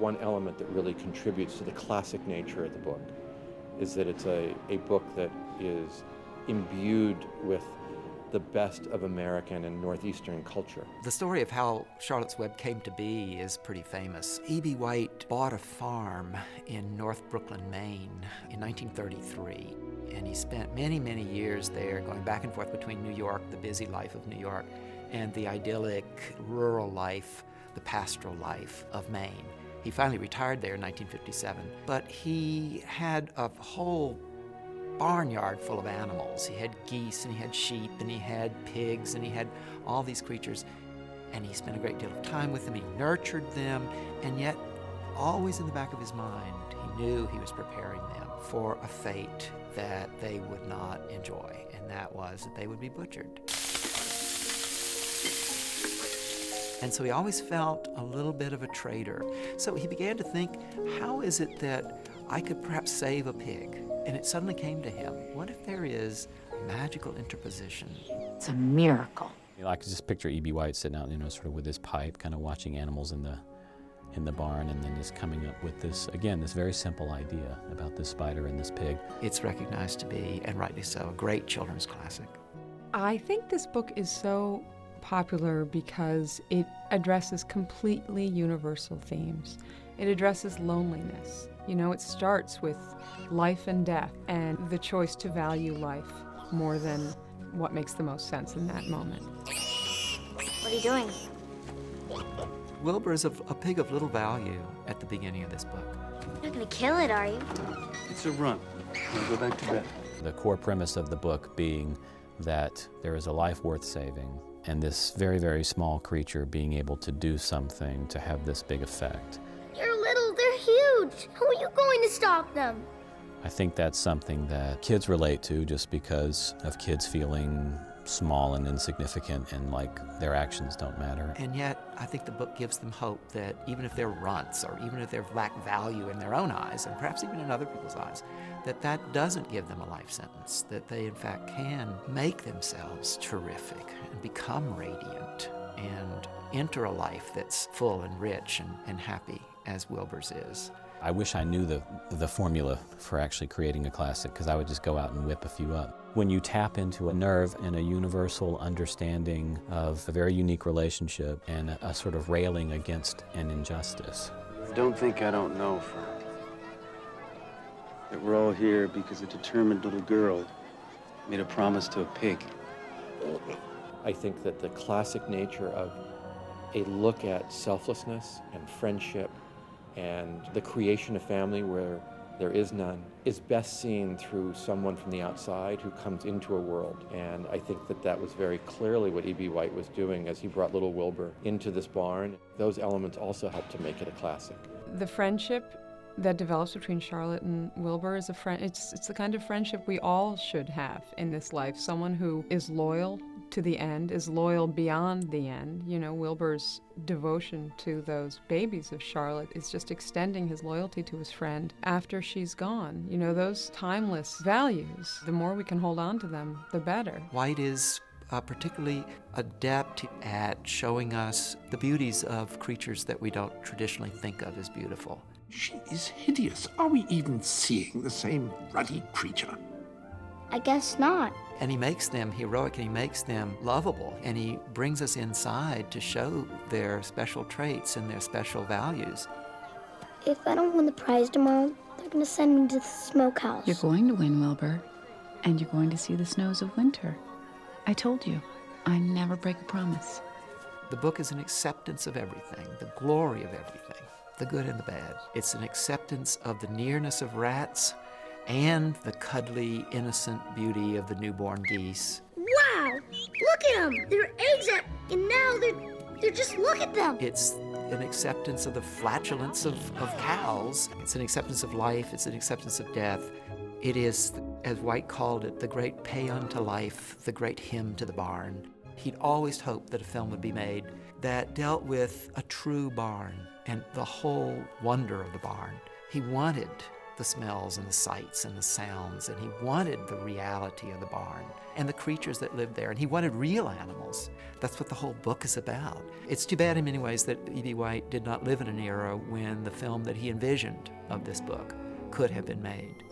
one element that really contributes to the classic nature of the book, is that it's a book that is imbued with the best of American and Northeastern culture. The story of how Charlotte's Web came to be is pretty famous. E.B. White bought a farm in North Brooklyn, Maine in 1933, and he spent many, many years there going back and forth between New York, the busy life of New York, and the idyllic rural life, the pastoral life of Maine. He finally retired there in 1957, but he had a whole barnyard full of animals. He had geese, and he had sheep, and he had pigs, and he had all these creatures. And he spent a great deal of time with them. He nurtured them, and yet always in the back of his mind, he knew he was preparing them for a fate that they would not enjoy, and that was that they would be butchered. And so he always felt a little bit of a traitor. So he began to think, how is it that I could perhaps save a pig? And it suddenly came to him, what if there is magical interposition? It's a miracle. You know, I could just picture E.B. White sitting out, sort of with his pipe, kind of watching animals in the barn, and then just coming up with this, again, this very simple idea about this spider and this pig. It's recognized to be, and rightly so, a great children's classic. I think this book is so popular because it addresses completely universal themes. It addresses loneliness. It starts with life and death and the choice to value life more than what makes the most sense in that moment. What are you doing? Wilbur is a pig of little value at the beginning of this book. You're not gonna kill it, are you? It's a run. Now go back to bed. The core premise of the book being that there is a life worth saving, and this very, very small creature being able to do something to have this big effect. You're little, they're huge. How are you going to stop them? I think that's something that kids relate to just because of kids feeling small and insignificant and like their actions don't matter. And yet, I think the book gives them hope that even if they're runts, or even if they lack value in their own eyes, and perhaps even in other people's eyes, that doesn't give them a life sentence, that they in fact can make themselves terrific and become radiant and enter a life that's full and rich and happy, as Wilbur's is. I wish I knew the formula for actually creating a classic, because I would just go out and whip a few up. When you tap into a nerve and a universal understanding of a very unique relationship and a sort of railing against an injustice. Don't think I don't know, Fern. That we're all here because a determined little girl made a promise to a pig. I think that the classic nature of a look at selflessness and friendship and the creation of family where there is none is best seen through someone from the outside who comes into a world. And I think that was very clearly what E.B. White was doing as he brought little Wilbur into this barn. Those elements also helped to make it a classic. The friendship that develops between Charlotte and Wilbur is it's the kind of friendship we all should have in this life. Someone who is loyal to the end, is loyal beyond the end. Wilbur's devotion to those babies of Charlotte is just extending his loyalty to his friend after she's gone. Those timeless values, the more we can hold on to them, the better. White is particularly adept at showing us the beauties of creatures that we don't traditionally think of as beautiful. She is hideous. Are we even seeing the same ruddy creature? I guess not. And he makes them heroic, and he makes them lovable, and he brings us inside to show their special traits and their special values. If I don't win the prize tomorrow, they're gonna send me to the smokehouse. You're going to win, Wilbur, and you're going to see the snows of winter. I told you, I never break a promise. The book is an acceptance of everything, the glory of everything, the good and the bad. It's an acceptance of the nearness of rats and the cuddly, innocent beauty of the newborn geese. Wow! Look at them! They're eggs and now they're just, look at them! It's an acceptance of the flatulence of cows. It's an acceptance of life. It's an acceptance of death. It is, as White called it, the great paean to life, the great hymn to the barn. He'd always hoped that a film would be made that dealt with a true barn and the whole wonder of the barn. He wanted the smells and the sights and the sounds, and he wanted the reality of the barn and the creatures that lived there, and he wanted real animals. That's what the whole book is about. It's too bad in many ways that E.B. White did not live in an era when the film that he envisioned of this book could have been made.